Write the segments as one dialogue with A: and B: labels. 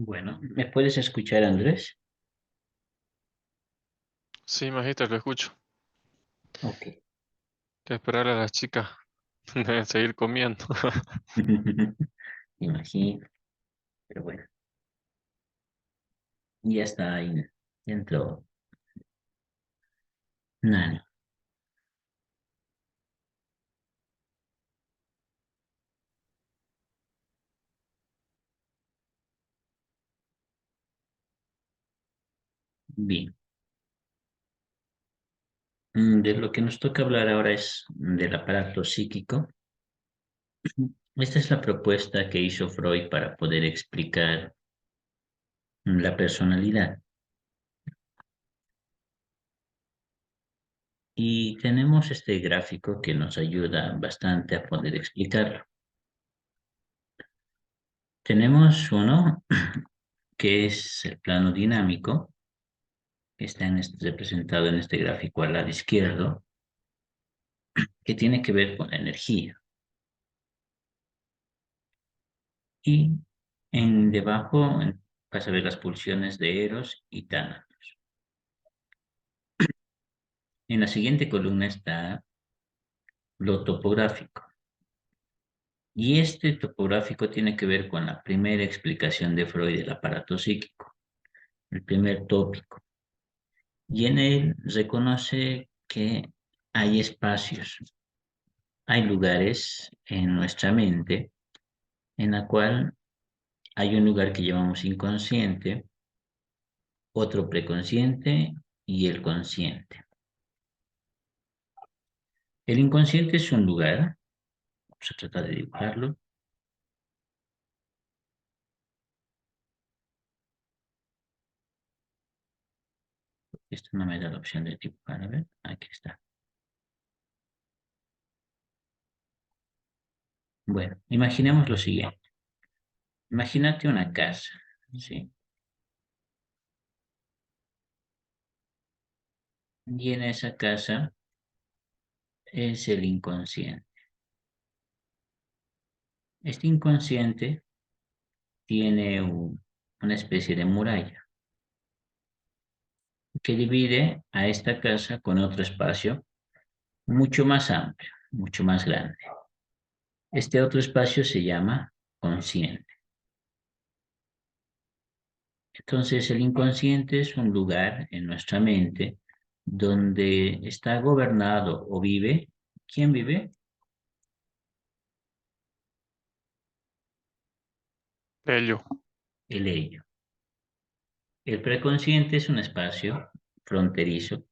A: Bueno, ¿me puedes escuchar, Andrés?
B: Sí, majita, lo escucho.
A: Ok.
B: Que esperar a las chicas. Deben seguir comiendo.
A: Imagino, pero bueno, ya está ahí dentro. Nani, bien. De lo que nos toca hablar ahora es del aparato psíquico. Esta es la propuesta que hizo Freud para poder explicar la personalidad. Y tenemos este gráfico que nos ayuda bastante a poder explicarlo. Tenemos uno que es el plano dinámico, que está representado en este gráfico al lado izquierdo, que tiene que ver con la energía. Y debajo vas a ver las pulsiones de Eros y Tánatos. En la siguiente columna está lo topográfico. Y este topográfico tiene que ver con la primera explicación de Freud del aparato psíquico, el primer tópico. Y en él reconoce que hay espacios, hay lugares en nuestra mente en la cual hay un lugar que llamamos inconsciente, otro preconsciente y el consciente. El inconsciente es un lugar, vamos a tratar de dibujarlo. Esto no me da la opción de dibujar, a ver, aquí está. Bueno, imaginemos lo siguiente. Imagínate una casa, ¿sí? Y en esa casa es el inconsciente. Este inconsciente tiene una especie de muralla que divide a esta casa con otro espacio mucho más amplio, mucho más grande. Este otro espacio se llama consciente. Entonces, el inconsciente es un lugar en nuestra mente donde está gobernado o vive. ¿Quién vive?
B: Ello.
A: El ello. El preconsciente es un espacio fronterizo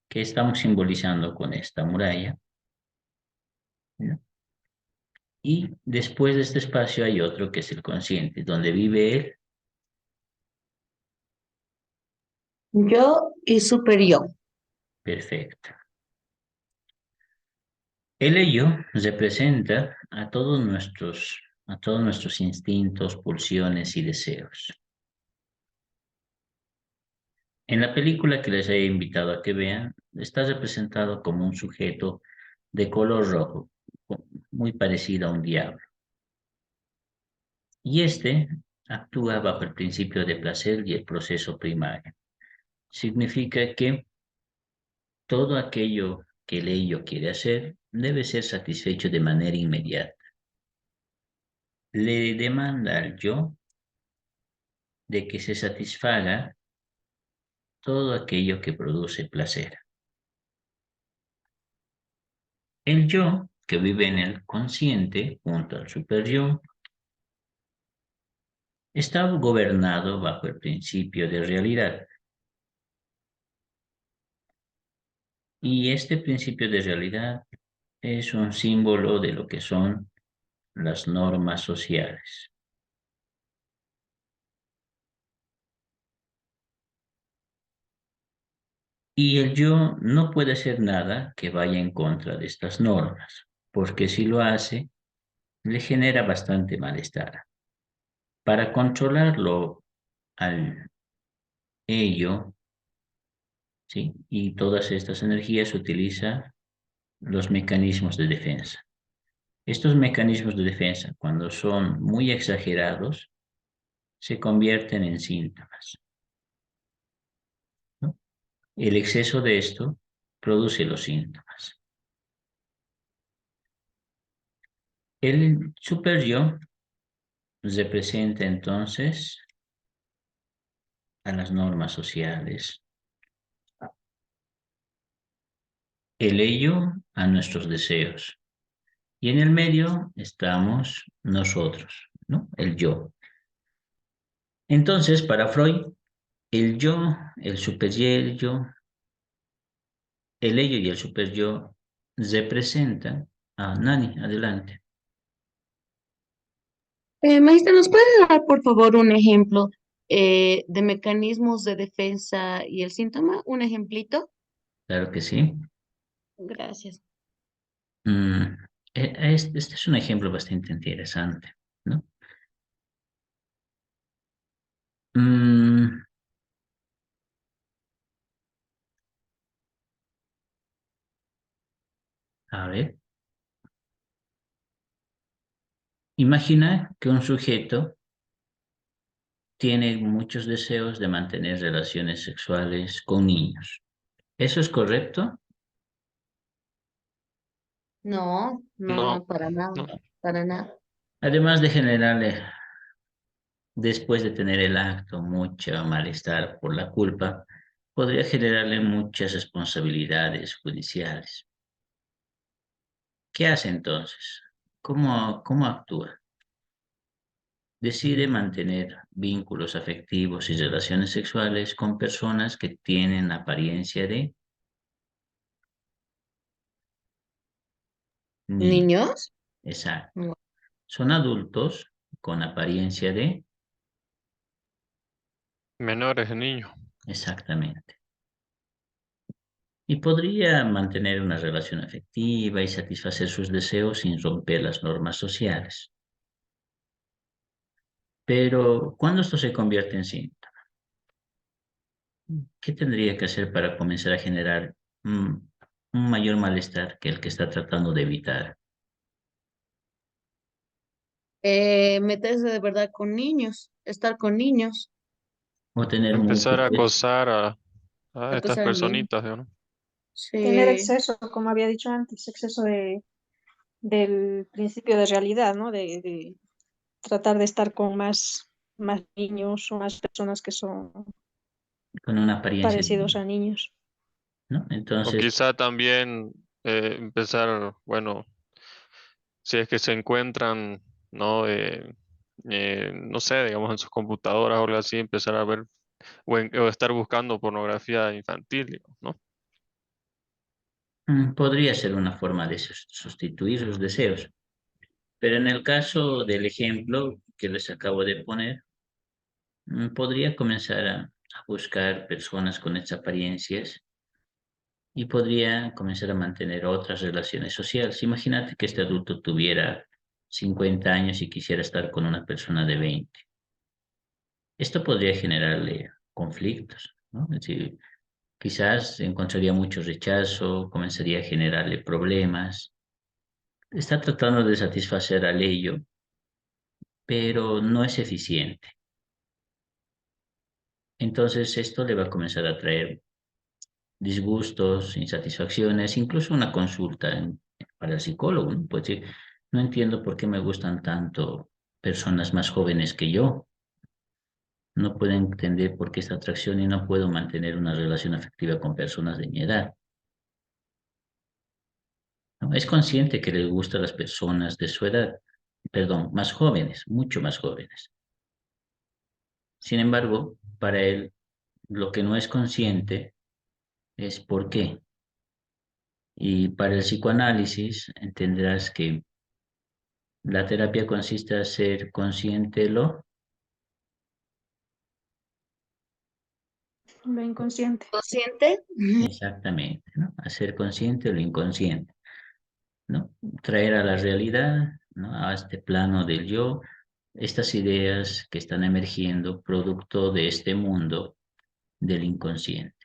A: que estamos simbolizando con esta muralla, ¿no? Y después de este espacio hay otro que es el consciente, donde vive él.
C: Yo y super yo.
A: Perfecto. El ello representa a todos nuestros instintos, pulsiones y deseos. En la película que les he invitado a que vean, está representado como un sujeto de color rojo, muy parecido a un diablo. Y este actúa bajo el principio de placer y el proceso primario. Significa que todo aquello que el ello quiere hacer debe ser satisfecho de manera inmediata. Le demanda al yo de que se satisfaga todo aquello que produce placer. El yo, que vive en el consciente junto al super yo, está gobernado bajo el principio de realidad. Y este principio de realidad es un símbolo de lo que son las normas sociales. Y el yo no puede hacer nada que vaya en contra de estas normas, porque si lo hace, le genera bastante malestar. Para controlarlo al ello, ¿sí? Y todas estas energías utiliza los mecanismos de defensa. Estos mecanismos de defensa, cuando son muy exagerados, se convierten en síntomas, ¿no? El exceso de esto produce los síntomas. El super yo representa entonces a las normas sociales, el ello a nuestros deseos. Y en el medio estamos nosotros, ¿no? El yo. Entonces, para Freud, el yo, el super yo, el ello y el super yo representan a Nani. Adelante.
C: Maestra, ¿nos puede dar, por favor, un ejemplo de mecanismos de defensa y el síntoma? ¿Un ejemplito?
A: Claro que sí.
C: Gracias.
A: Mm, este es un ejemplo bastante interesante, ¿no? Mm, a ver, imagina que un sujeto tiene muchos deseos de mantener relaciones sexuales con niños. ¿Eso es correcto?
C: No, no,
B: No,
C: no, para nada,
B: no.
C: para nada.
A: Además de generarle, después de tener el acto, mucho malestar por la culpa, podría generarle muchas responsabilidades judiciales. ¿Qué hace entonces? ¿Cómo actúa? Decide mantener vínculos afectivos y relaciones sexuales con personas que tienen apariencia de niños.
C: ¿Niños?
A: Exacto.
C: No.
A: Son adultos con apariencia de...
B: Menores de niños.
A: Exactamente. Y podría mantener una relación afectiva y satisfacer sus deseos sin romper las normas sociales. Pero, ¿cuándo esto se convierte en síntoma? ¿Qué tendría que hacer para comenzar a generar un mayor malestar que el que está tratando de evitar?
C: Meterse de verdad con niños, estar con niños,
A: O tener
B: Empezar a
A: múltiples,
B: acosar a estas
C: acosar a niños.
B: personitas, ¿no?
D: Tener
C: Sí,
D: exceso, como había dicho antes, exceso del principio de realidad, ¿no? De tratar de estar con más niños o más personas que son
A: con una apariencia de
D: parecidos
A: niño,
D: a niños.
A: ¿no?
B: O
A: Entonces,
B: quizá también empezar, bueno, si es que se encuentran, ¿no? No sé, digamos, en sus computadoras o algo así, empezar a ver o estar buscando pornografía infantil, digamos, ¿no?
A: podría ser una forma de sustituir sus deseos. Pero en el caso del ejemplo que les acabo de poner, podría comenzar a buscar personas con estas apariencias y podría comenzar a mantener otras relaciones sociales. Imagínate que este adulto tuviera 50 años y quisiera estar con una persona de 20. Esto podría generarle conflictos, ¿no? Es decir, quizás encontraría mucho rechazo, comenzaría a generarle problemas. Está tratando de satisfacer al ello, pero no es eficiente. Entonces esto le va a comenzar a traer disgustos, insatisfacciones, incluso una consulta para el psicólogo, ¿no? Pues sí, no entiendo por qué me gustan tanto personas más jóvenes que yo. No puedo entender por qué esta atracción y no puedo mantener una relación afectiva con personas de mi edad, ¿no? Es consciente que le gustan las personas de su edad, perdón, más jóvenes, mucho más jóvenes. Sin embargo, para él, lo que no es consciente es por qué. Y para el psicoanálisis entenderás que la terapia consiste en ser consciente lo
D: Lo inconsciente.
C: consciente.
A: exactamente, ¿no? Hacer consciente lo inconsciente, ¿no? Traer a la realidad, ¿no? A este plano del yo, estas ideas que están emergiendo producto de este mundo del inconsciente.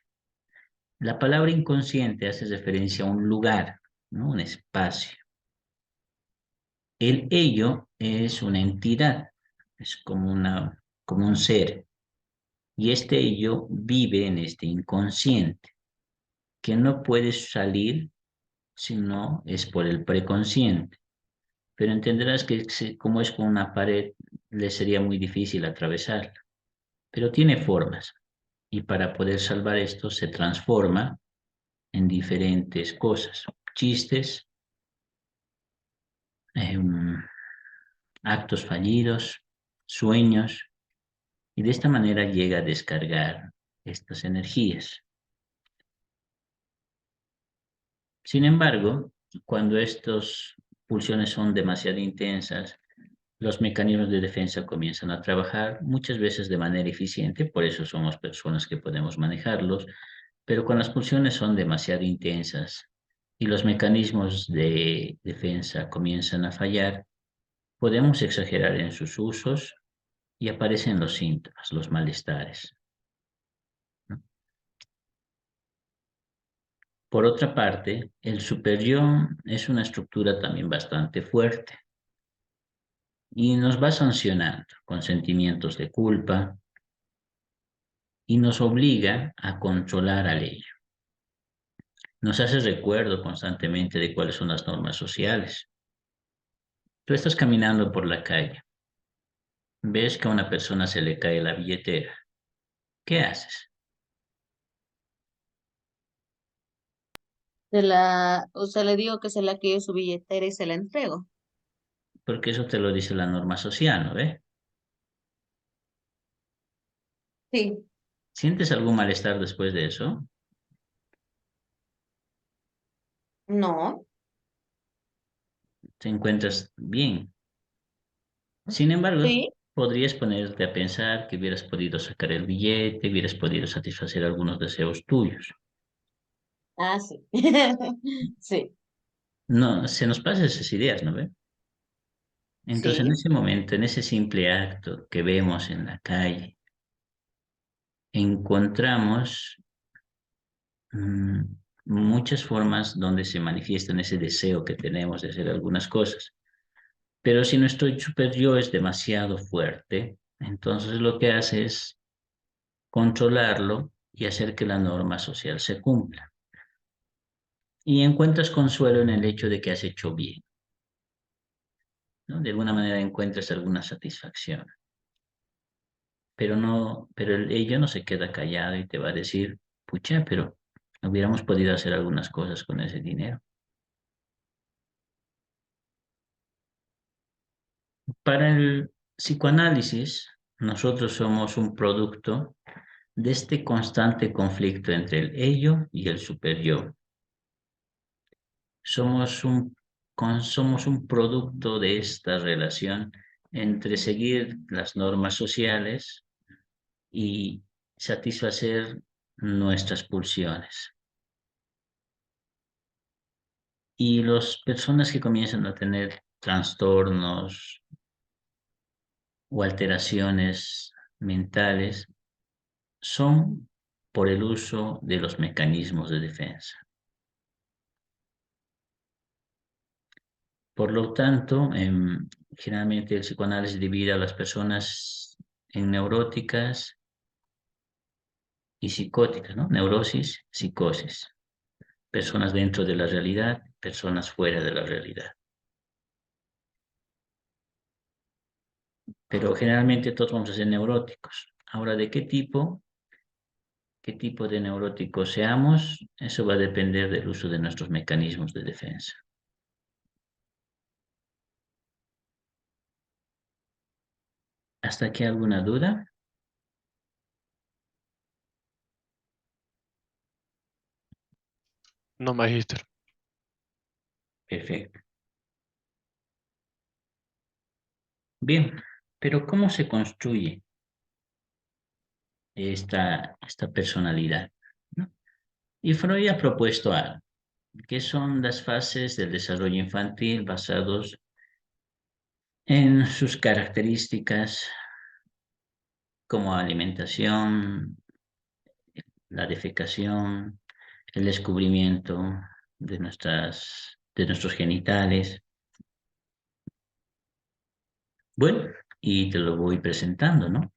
A: La palabra inconsciente hace referencia a un lugar, ¿no? Un espacio. El ello es una entidad, es como como un ser. Y este ello vive en este inconsciente, que no puede salir si no es por el preconsciente. Pero entenderás que como es con una pared, le sería muy difícil atravesarla. Pero tiene formas. Y para poder salvar esto se transforma en diferentes cosas. Chistes, actos fallidos, sueños. Y de esta manera llega a descargar estas energías. Sin embargo, cuando estas pulsiones son demasiado intensas, los mecanismos de defensa comienzan a trabajar muchas veces de manera eficiente, por eso somos personas que podemos manejarlos, pero cuando las pulsiones son demasiado intensas y los mecanismos de defensa comienzan a fallar, podemos exagerar en sus usos y aparecen los síntomas, los malestares, ¿no? Por otra parte, el superyo es una estructura también bastante fuerte y nos va sancionando con sentimientos de culpa y nos obliga a controlar al ello. Nos hace recuerdo constantemente de cuáles son las normas sociales. Tú estás caminando por la calle, ves que a una persona se le cae la billetera. ¿Qué haces?
C: O sea, le digo que se la quede su billetera y se la entrego.
A: Porque eso te lo dice la norma social, ¿no ve?
C: Sí.
A: ¿Sientes algún malestar después de eso?
C: No.
A: ¿Te encuentras bien? Sin embargo,
C: Sí.
A: podrías ponerte a pensar que hubieras podido sacar el billete, hubieras podido satisfacer algunos deseos tuyos.
C: Ah, sí. Sí,
A: No, se nos pasan esas ideas, ¿no ve? Entonces, en
C: sí.
A: ese momento, en ese simple acto que vemos en la calle, encontramos mm, muchas formas donde se manifiesta ese deseo que tenemos de hacer algunas cosas. Pero si nuestro super yo es demasiado fuerte, entonces lo que hace es controlarlo y hacer que la norma social se cumpla. Y encuentras consuelo en el hecho de que has hecho bien, ¿no? De alguna manera encuentras alguna satisfacción. Pero no, pero ello no se queda callado y te va a decir, pucha, pero hubiéramos podido hacer algunas cosas con ese dinero. Para el psicoanálisis, nosotros somos un producto de este constante conflicto entre el ello y el superyo. Somos un producto de esta relación entre seguir las normas sociales y satisfacer nuestras pulsiones. Y las personas que comienzan a tener trastornos o alteraciones mentales son por el uso de los mecanismos de defensa. Por lo tanto, generalmente el psicoanálisis divide a las personas en neuróticas y psicóticas, ¿no? Neurosis, psicosis. Personas dentro de la realidad, personas fuera de la realidad. Pero generalmente todos vamos a ser neuróticos. Ahora, ¿de qué tipo de neuróticos seamos? Eso va a depender del uso de nuestros mecanismos de defensa. ¿Hasta aquí alguna duda?
B: No, magíster.
A: Perfecto. Bien, pero ¿cómo se construye esta personalidad, ¿no? Y Freud ha propuesto algo, que son las fases del desarrollo infantil basados en sus características como alimentación, la defecación, el descubrimiento de nuestros genitales. Bueno, y te lo voy presentando, ¿no?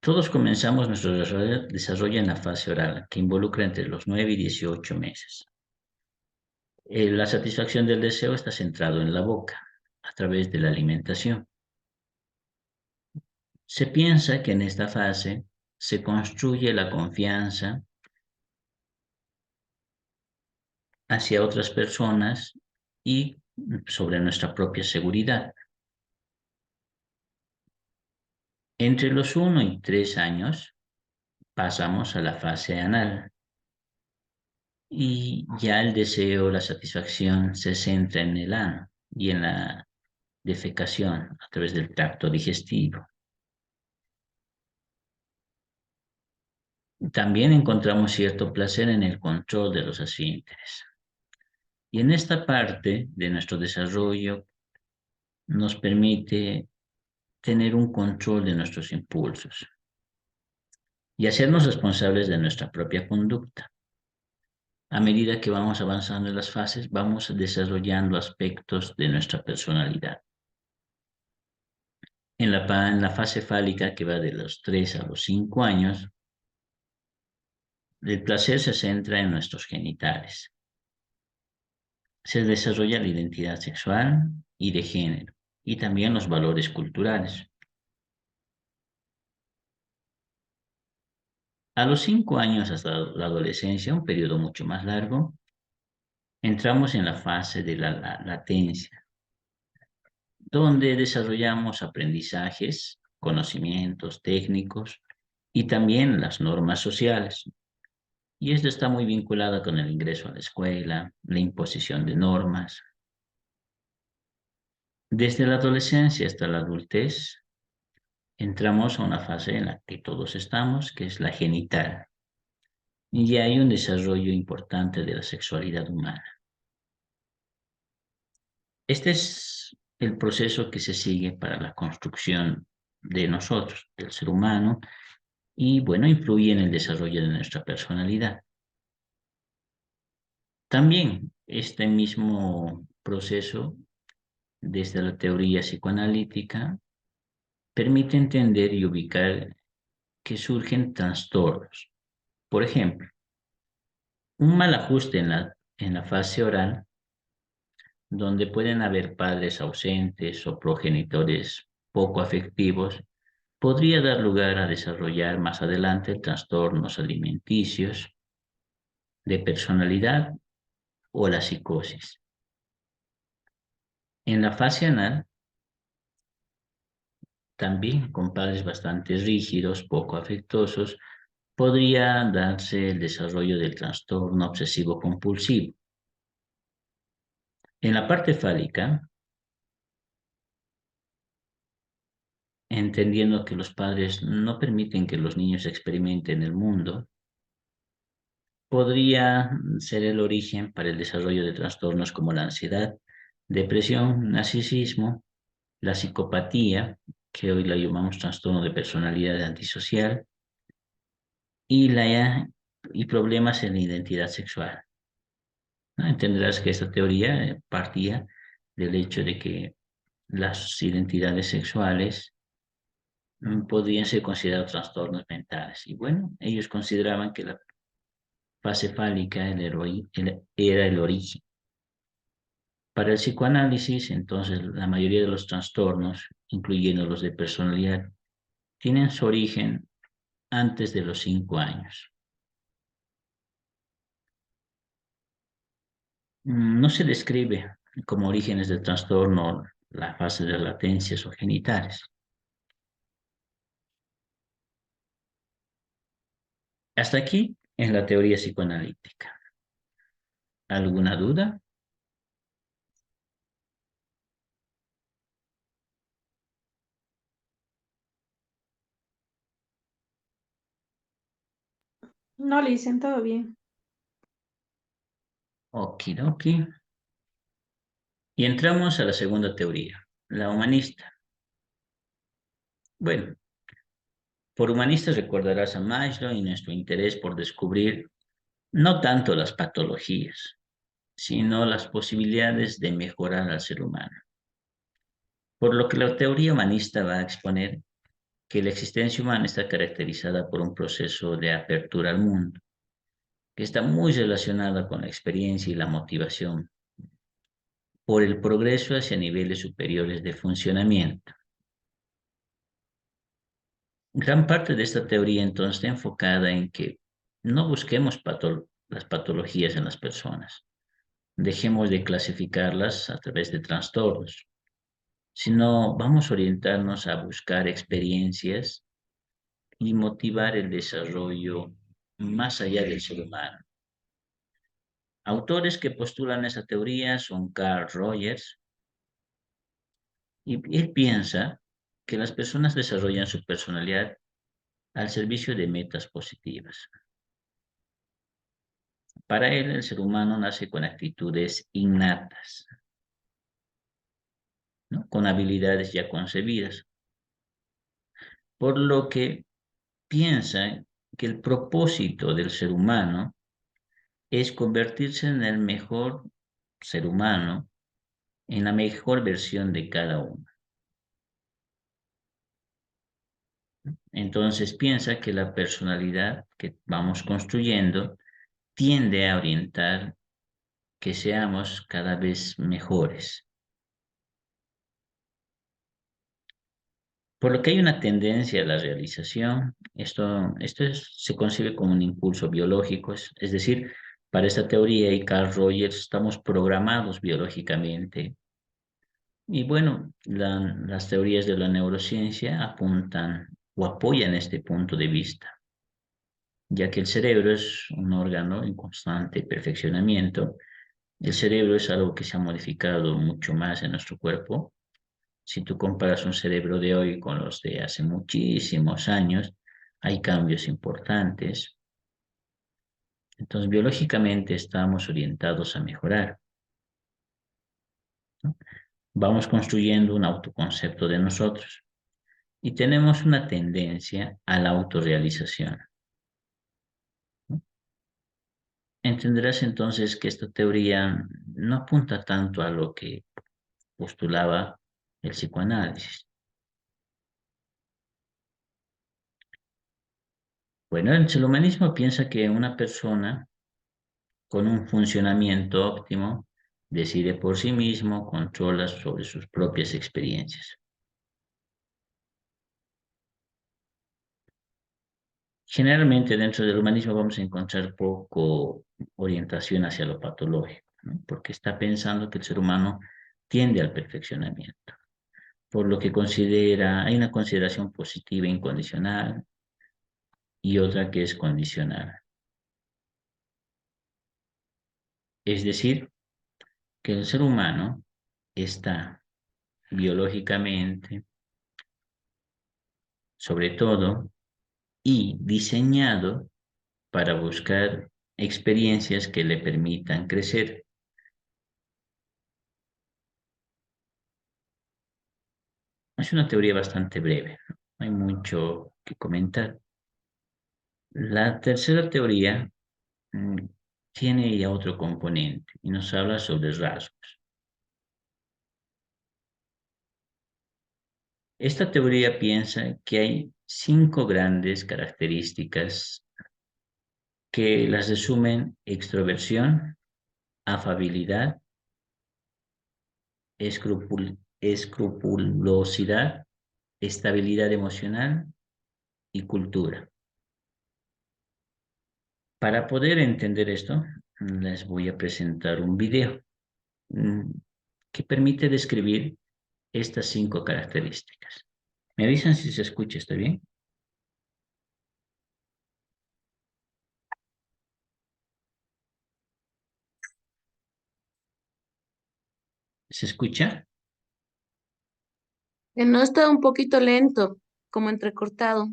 A: Todos comenzamos nuestro desarrollo en la fase oral, que involucra entre los 9 y 18 meses. La satisfacción del deseo está centrado en la boca, a través de la alimentación. Se piensa que en esta fase se construye la confianza hacia otras personas y sobre nuestra propia seguridad. Entre los 1 y 3 años pasamos a la fase anal y ya el deseo, la satisfacción se centra en el ano y en la defecación a través del tracto digestivo. También encontramos cierto placer en el control de los esfínteres. Y en esta parte de nuestro desarrollo nos permite tener un control de nuestros impulsos y hacernos responsables de nuestra propia conducta. A medida que vamos avanzando en las fases, vamos desarrollando aspectos de nuestra personalidad. En la fase fálica, que va de los 3 a los 5 años, el placer se centra en nuestros genitales. Se desarrolla la identidad sexual y de género, y también los valores culturales. A los 5 años hasta la adolescencia, un periodo mucho más largo, entramos en la fase de la latencia, donde desarrollamos aprendizajes, conocimientos técnicos y también las normas sociales. Y esto está muy vinculado con el ingreso a la escuela, la imposición de normas. Desde la adolescencia hasta la adultez, entramos a una fase en la que todos estamos, que es la genital. Y hay un desarrollo importante de la sexualidad humana. Este es el proceso que se sigue para la construcción de nosotros, del ser humano, y bueno, influye en el desarrollo de nuestra personalidad. También este mismo proceso, desde la teoría psicoanalítica, permite entender y ubicar que surgen trastornos. Por ejemplo, un mal ajuste en la fase oral, donde pueden haber padres ausentes o progenitores poco afectivos, podría dar lugar a desarrollar más adelante trastornos alimenticios, de personalidad o la psicosis. En la fase anal, también con padres bastante rígidos, poco afectuosos, podría darse el desarrollo del trastorno obsesivo-compulsivo. En la parte fálica, entendiendo que los padres no permiten que los niños experimenten el mundo, podría ser el origen para el desarrollo de trastornos como la ansiedad, depresión, narcisismo, la psicopatía, que hoy la llamamos trastorno de personalidad antisocial, y problemas en la identidad sexual, ¿no? Entenderás que esta teoría partía del hecho de que las identidades sexuales podrían ser considerados trastornos mentales. Y bueno, ellos consideraban que la fase fálica era el origen. Para el psicoanálisis, entonces, la mayoría de los trastornos, incluyendo los de personalidad, tienen su origen antes de los 5 años. No se describe como orígenes del trastorno la fase de latencias o genitales. Hasta aquí en la teoría psicoanalítica. ¿Alguna duda?
D: No le dicen todo bien.
A: Okidoki. Y entramos a la segunda teoría, la humanista. Bueno, por humanistas recordarás a Maslow y nuestro interés por descubrir no tanto las patologías, sino las posibilidades de mejorar al ser humano. Por lo que la teoría humanista va a exponer que la existencia humana está caracterizada por un proceso de apertura al mundo, que está muy relacionada con la experiencia y la motivación por el progreso hacia niveles superiores de funcionamiento. Gran parte de esta teoría entonces está enfocada en que no busquemos las patologías en las personas, dejemos de clasificarlas a través de trastornos, sino vamos a orientarnos a buscar experiencias y motivar el desarrollo más allá del ser humano. Autores que postulan esa teoría son Carl Rogers, y él piensa que las personas desarrollan su personalidad al servicio de metas positivas. Para él, el ser humano nace con actitudes innatas, ¿no? Con habilidades ya concebidas, por lo que piensa que el propósito del ser humano es convertirse en el mejor ser humano, en la mejor versión de cada uno. Entonces piensa que la personalidad que vamos construyendo tiende a orientar que seamos cada vez mejores. Por lo que hay una tendencia a la realización, se concibe como un impulso biológico, es decir, para esta teoría y Carl Rogers estamos programados biológicamente. Y bueno, las teorías de la neurociencia apuntan o apoyan este punto de vista, ya que el cerebro es un órgano en constante perfeccionamiento. El cerebro es algo que se ha modificado mucho más en nuestro cuerpo. Si tú comparas un cerebro de hoy con los de hace muchísimos años, hay cambios importantes. Entonces, biológicamente estamos orientados a mejorar, ¿no? Vamos construyendo un autoconcepto de nosotros y tenemos una tendencia a la autorrealización, ¿no? Entenderás entonces que esta teoría no apunta tanto a lo que postulaba el psicoanálisis. Bueno, el humanismo piensa que una persona con un funcionamiento óptimo decide por sí mismo, controla sobre sus propias experiencias. Generalmente dentro del humanismo vamos a encontrar poco orientación hacia lo patológico, ¿no? Porque está pensando que el ser humano tiende al perfeccionamiento, por lo que hay una consideración positiva incondicional y otra que es condicional. Es decir, que el ser humano está biológicamente, sobre todo, y diseñado para buscar experiencias que le permitan crecer. Es una teoría bastante breve, no hay mucho que comentar. La tercera teoría mm, tiene ya otro componente y nos habla sobre rasgos. Esta teoría piensa que hay 5 grandes características que las resumen: extroversión, afabilidad, escrupulosidad, estabilidad emocional y cultura. Para poder entender esto, les voy a presentar un video mm, que permite describir estas 5 características. ¿Me avisan si se escucha? ¿Está bien? ¿Se escucha?
C: No está un poquito lento, como entrecortado.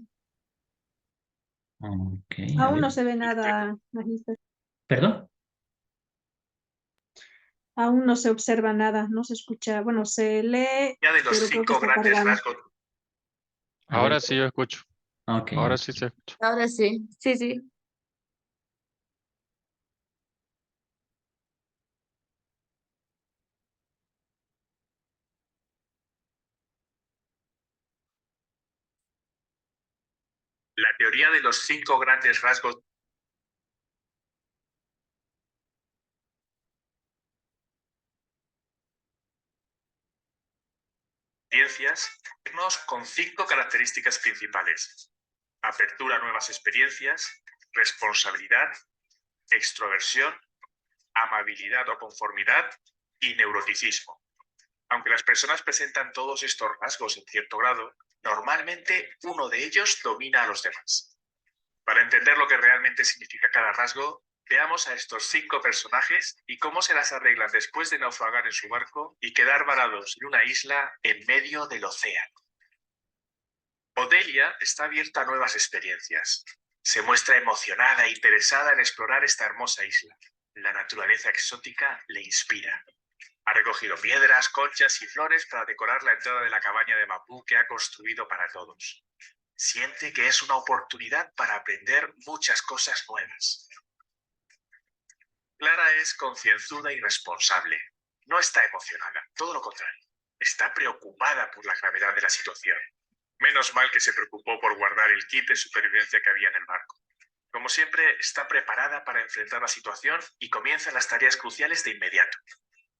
A: Ok, a
D: Aún
A: ver.
D: no se ve nada, Magíster.
A: ¿Perdón?
D: Aún no se observa nada, no se escucha. Bueno, se lee,
E: Ya de los
D: pero creo que
E: 5
D: está
E: grandes
D: cargando.
E: rasgos.
A: A ver.
B: Ahora sí yo escucho.
A: Ok,
B: Ahora sí se escucha.
C: Ahora sí, sí, sí.
E: La teoría de los 5 grandes rasgos experiencias con 5 características principales: apertura a nuevas experiencias, responsabilidad, extroversión, amabilidad o conformidad y neuroticismo. Aunque las personas presentan todos estos rasgos en cierto grado, normalmente uno de ellos domina a los demás. Para entender lo que realmente significa cada rasgo, veamos a estos 5 personajes y cómo se las arreglan después de naufragar en su barco y quedar varados en una isla en medio del océano. Odelia está abierta a nuevas experiencias. Se muestra emocionada e interesada en explorar esta hermosa isla. La naturaleza exótica le inspira. Ha recogido piedras, conchas y flores para decorar la entrada de la cabaña de bambú que ha construido para todos. Siente que es una oportunidad para aprender muchas cosas nuevas. Clara es concienzuda y responsable. No está emocionada, todo lo contrario. Está preocupada por la gravedad de la situación. Menos mal que se preocupó por guardar el kit de supervivencia que había en el barco. Como siempre, está preparada para enfrentar la situación y comienza las tareas cruciales de inmediato.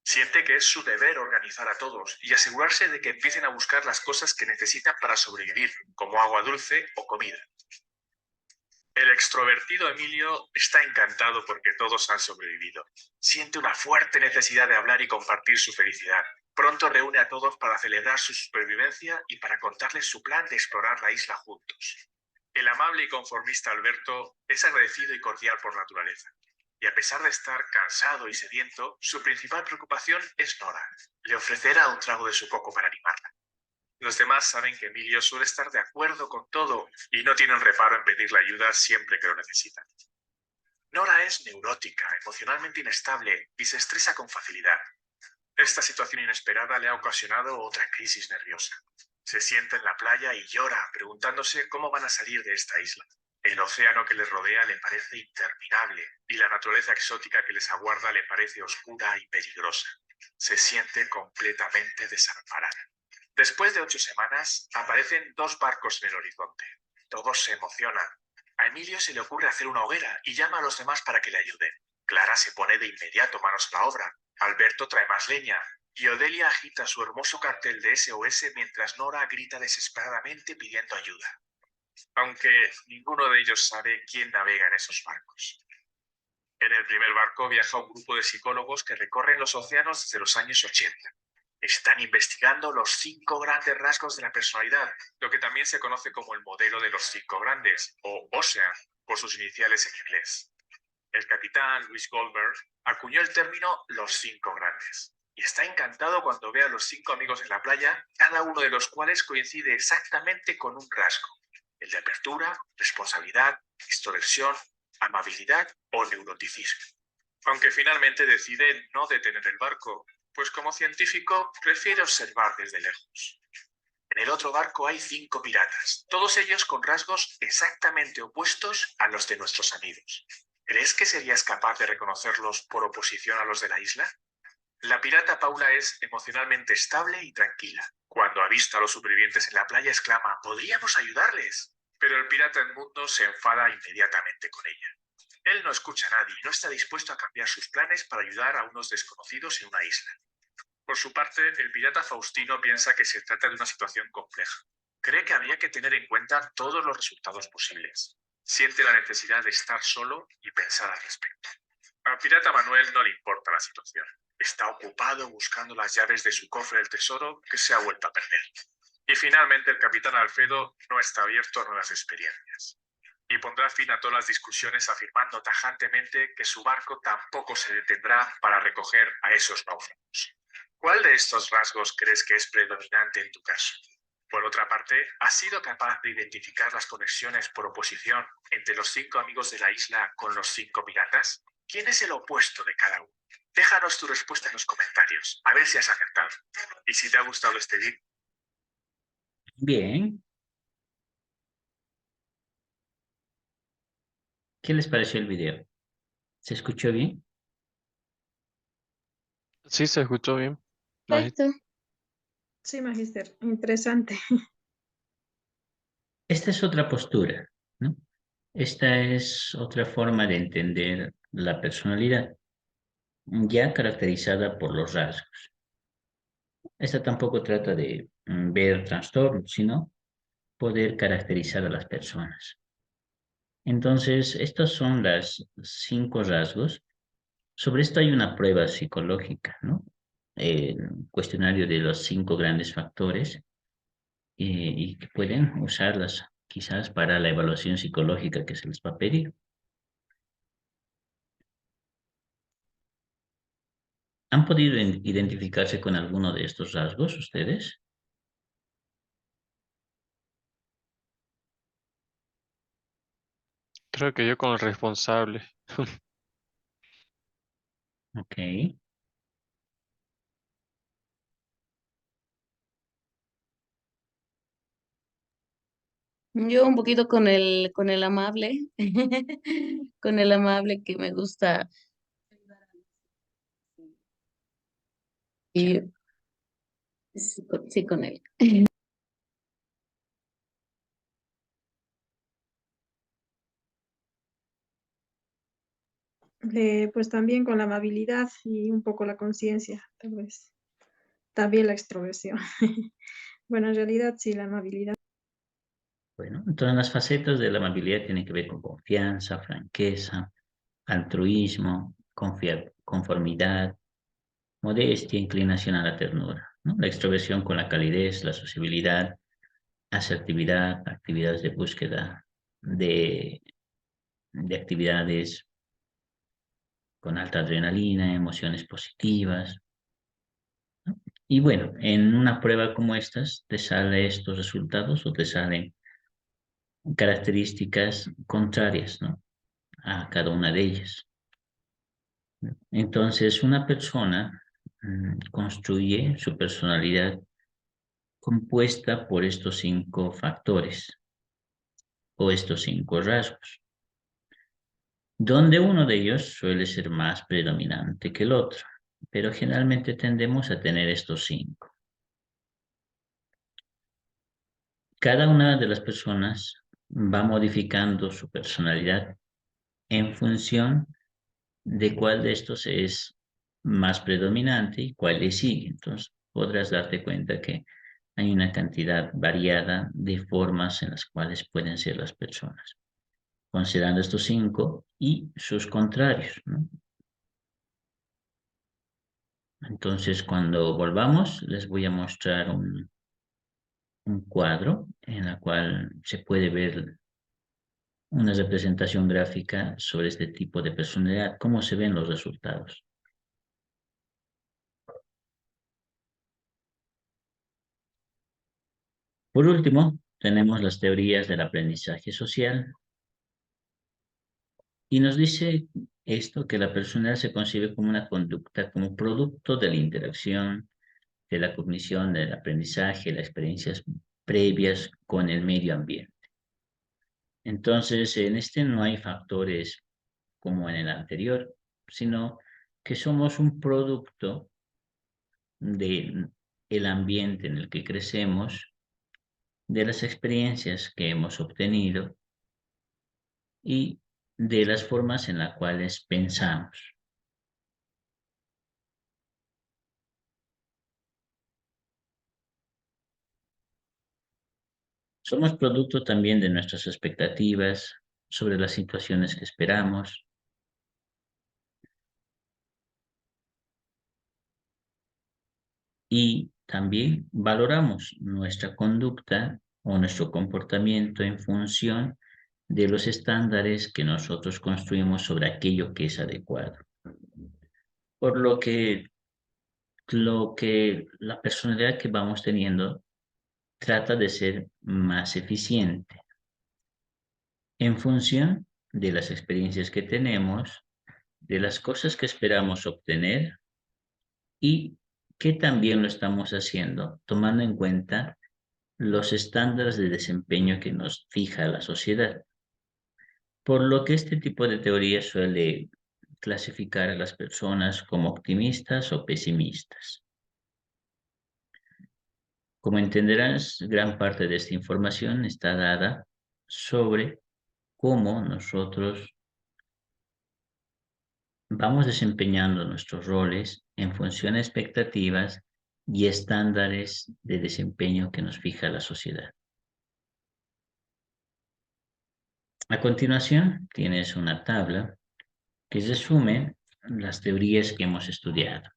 E: Siente que es su deber organizar a todos y asegurarse de que empiecen a buscar las cosas que necesitan para sobrevivir, como agua dulce o comida. El extrovertido Emilio está encantado porque todos han sobrevivido. Siente una fuerte necesidad de hablar y compartir su felicidad. Pronto reúne a todos para celebrar su supervivencia y para contarles su plan de explorar la isla juntos. El amable y conformista Alberto es agradecido y cordial por naturaleza. Y a pesar de estar cansado y sediento, su principal preocupación es Nora. Le ofrecerá un trago de su coco para animarla. Los demás saben que Emilio suele estar de acuerdo con todo y no tienen reparo en pedirle ayuda siempre que lo necesitan. Nora es neurótica, emocionalmente inestable y se estresa con facilidad. Esta situación inesperada le ha ocasionado otra crisis nerviosa. Se sienta en la playa y llora, preguntándose cómo van a salir de esta isla. El océano que les rodea le parece interminable y la naturaleza exótica que les aguarda le parece oscura y peligrosa. Se siente completamente desamparada. Después de 8 semanas, aparecen 2 barcos en el horizonte. Todos se emocionan. A Emilio se le ocurre hacer una hoguera y llama a los demás para que le ayuden. Clara se pone de inmediato manos a la obra. Alberto trae más leña y Odelia agita su hermoso cartel de SOS mientras Nora grita desesperadamente pidiendo ayuda. Aunque ninguno de ellos sabe quién navega en esos barcos. En el primer barco viaja un grupo de psicólogos que recorren los océanos desde los años 80. Están investigando los 5 grandes rasgos de la personalidad, lo que también se conoce como el modelo de los 5 grandes, o OSEAN, por sus iniciales en inglés. El capitán Luis Goldberg acuñó el término los 5 grandes, y está encantado cuando ve a los 5 amigos en la playa, cada uno de los cuales coincide exactamente con un rasgo: el de apertura, responsabilidad, extroversión, amabilidad o neuroticismo. Aunque finalmente decide no detener el barco, pues como científico prefiere observar desde lejos. En el otro barco hay 5 piratas, todos ellos con rasgos exactamente opuestos a los de nuestros amigos. ¿Crees que serías capaz de reconocerlos por oposición a los de la isla? La pirata Paula es emocionalmente estable y tranquila. Cuando ha visto a los supervivientes en la playa exclama: «¡Podríamos ayudarles!». Pero el pirata Edmundo se enfada inmediatamente con ella. Él no escucha a nadie y no está dispuesto a cambiar sus planes para ayudar a unos desconocidos en una isla. Por su parte, el pirata Faustino piensa que se trata de una situación compleja. Cree que habría que tener en cuenta todos los resultados posibles. Siente la necesidad de estar solo y pensar al respecto. Al pirata Manuel no le importa la situación. Está ocupado buscando las llaves de su cofre del tesoro que se ha vuelto a perder. Y finalmente el capitán Alfredo no está abierto a nuevas experiencias. Y pondrá fin a todas las discusiones afirmando tajantemente que su barco tampoco se detendrá para recoger a esos náufragos. ¿Cuál de estos rasgos crees que es predominante en tu caso? Por otra parte, ¿has sido capaz de identificar las conexiones por oposición entre los 5 amigos de la isla con los 5 piratas? ¿Quién es el opuesto de cada uno? Déjanos tu respuesta en los comentarios, a ver si has acertado. Y si te ha gustado este vídeo.
A: Bien. ¿Qué les pareció el video? ¿Se escuchó bien?
B: Sí, se escuchó bien.
C: Perfecto.
D: Sí, magíster, interesante.
A: Esta es otra postura. ¿no? Esta es otra forma de entender la personalidad, ya caracterizada por los rasgos. Esta tampoco trata de ver trastornos, sino poder caracterizar a las personas. Entonces, estos son los 5 rasgos. Sobre esto hay una prueba psicológica, ¿no? El cuestionario de los 5 grandes factores y que pueden usarlas quizás para la evaluación psicológica que se les va a pedir. ¿Han podido identificarse con alguno de estos rasgos ustedes?
B: Creo que yo con el responsable.
A: Ok.
C: Yo un poquito con el amable, con el amable que me gusta. Y sí, con él.
D: Pues también con la amabilidad y un poco la conciencia, tal vez. También la extroversión. Bueno, en realidad sí, la amabilidad.
A: Bueno, entonces las facetas de la amabilidad tienen que ver con confianza, franqueza, altruismo, conformidad, modestia, inclinación a la ternura, ¿no? La extroversión con la calidez, la sociabilidad, asertividad, actividades de búsqueda de, de actividades con alta adrenalina, emociones positivas. Y bueno, en una prueba como estas, te salen estos resultados o te salen características contrarias, ¿no? A cada una de ellas. Entonces, una persona construye su personalidad compuesta por estos 5 factores o estos 5 rasgos, donde uno de ellos suele ser más predominante que el otro, pero generalmente tendemos a tener estos 5. Cada una de las personas va modificando su personalidad en función de cuál de estos es más predominante y cuál le sigue. Entonces, podrás darte cuenta que hay una cantidad variada de formas en las cuales pueden ser las personas, considerando estos 5 y sus contrarios, ¿no? Entonces, cuando volvamos, les voy a mostrar un cuadro en el cual se puede ver una representación gráfica sobre este tipo de personalidad, cómo se ven los resultados. Por último, tenemos las teorías del aprendizaje social y nos dice esto que la personalidad se concibe como una conducta, como producto de la interacción, de la cognición, del aprendizaje, las experiencias previas con el medio ambiente. Entonces, en este no hay factores como en el anterior, sino que somos un producto del ambiente en el que crecemos, de las experiencias que hemos obtenido y de las formas en las cuales pensamos. Somos producto también de nuestras expectativas sobre las situaciones que esperamos y también valoramos nuestra conducta o nuestro comportamiento en función de los estándares que nosotros construimos sobre aquello que es adecuado. Por lo que la personalidad que vamos teniendo trata de ser más eficiente en función de las experiencias que tenemos, de las cosas que esperamos obtener y que también lo estamos haciendo tomando en cuenta los estándares de desempeño que nos fija la sociedad. Por lo que este tipo de teoría suele clasificar a las personas como optimistas o pesimistas. Como entenderás, gran parte de esta información está dada sobre cómo nosotros vamos desempeñando nuestros roles en función a expectativas y estándares de desempeño que nos fija la sociedad. A continuación, tienes una tabla que resume las teorías que hemos estudiado.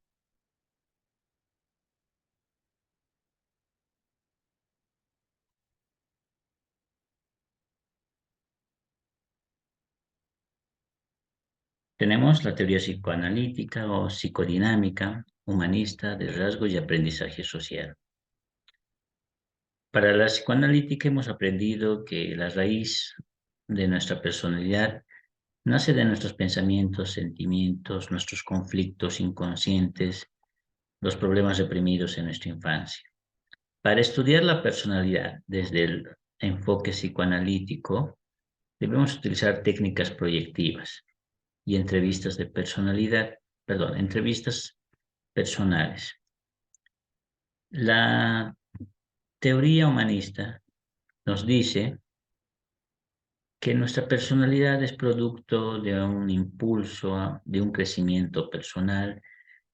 A: Tenemos la teoría psicoanalítica o psicodinámica, humanista, de rasgos y aprendizaje social. Para la psicoanalítica hemos aprendido que la raíz de nuestra personalidad nace de nuestros pensamientos, sentimientos, nuestros conflictos inconscientes, los problemas reprimidos en nuestra infancia. Para estudiar la personalidad desde el enfoque psicoanalítico, debemos utilizar técnicas proyectivas y entrevistas personales. La teoría humanista nos dice que nuestra personalidad es producto de un impulso, de un crecimiento personal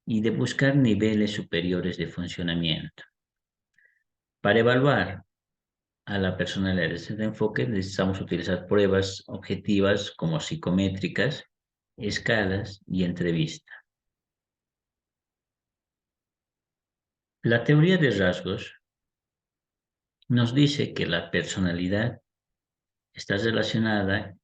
A: y de buscar niveles superiores de funcionamiento. Para evaluar a la personalidad desde este enfoque necesitamos utilizar pruebas objetivas como psicométricas, escalas y entrevista. La teoría de rasgos nos dice que la personalidad está relacionada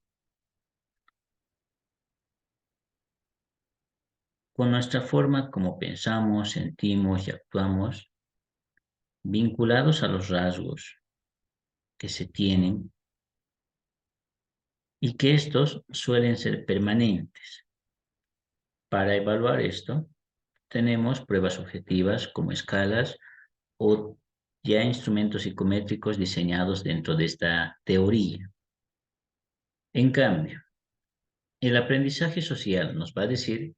A: con nuestra forma como pensamos, sentimos y actuamos, vinculados a los rasgos que se tienen y que estos suelen ser permanentes. Para evaluar esto, tenemos pruebas objetivas como escalas o ya instrumentos psicométricos diseñados dentro de esta teoría. En cambio, el aprendizaje social nos va a decir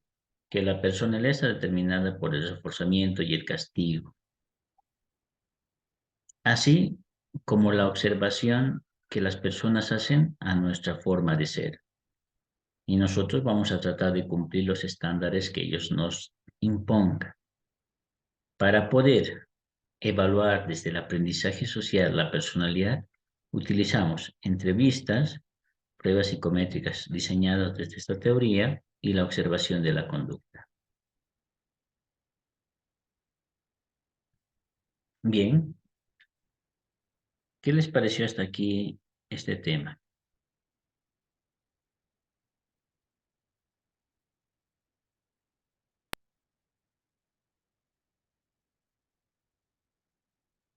A: que la personalidad está determinada por el reforzamiento y el castigo, así como la observación que las personas hacen a nuestra forma de ser. Y nosotros vamos a tratar de cumplir los estándares que ellos nos impongan. Para poder evaluar desde el aprendizaje social la personalidad, utilizamos entrevistas, pruebas psicométricas diseñadas desde esta teoría y la observación de la conducta. Bien, ¿qué les pareció hasta aquí este tema?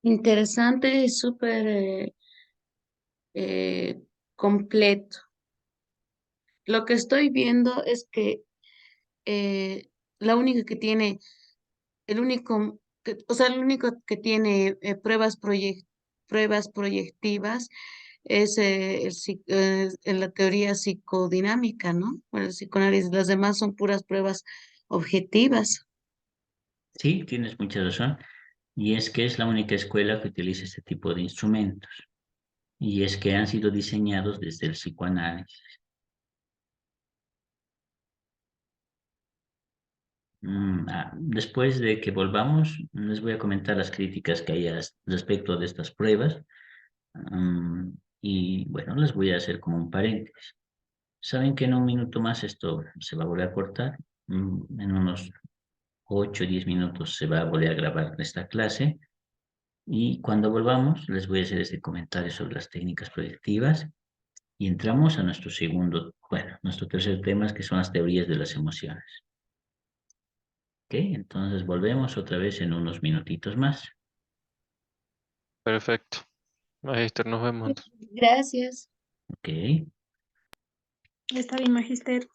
C: Interesante y súper completo. Lo que estoy viendo es que la única que tiene, el único que tiene pruebas proyectivas es en la teoría psicodinámica, ¿no? Bueno, el psicoanálisis, las demás son puras pruebas objetivas.
A: Sí, tienes mucha razón. Y es que es la única escuela que utiliza este tipo de instrumentos. Y es que han sido diseñados desde el psicoanálisis. Después de que volvamos, les voy a comentar las críticas que hay respecto de estas pruebas. Y bueno, les voy a hacer como un paréntesis. Saben que en un minuto más esto se va a volver a cortar. En unos 8 o 10 minutos se va a volver a grabar esta clase. Y cuando volvamos, les voy a hacer este comentario sobre las técnicas proyectivas. Y entramos a nuestro tercer tema, que son las teorías de las emociones. Ok, entonces volvemos otra vez en unos minutitos más.
B: Perfecto. Magister, nos vemos.
C: Gracias.
A: Ok.
D: Está bien, Magister.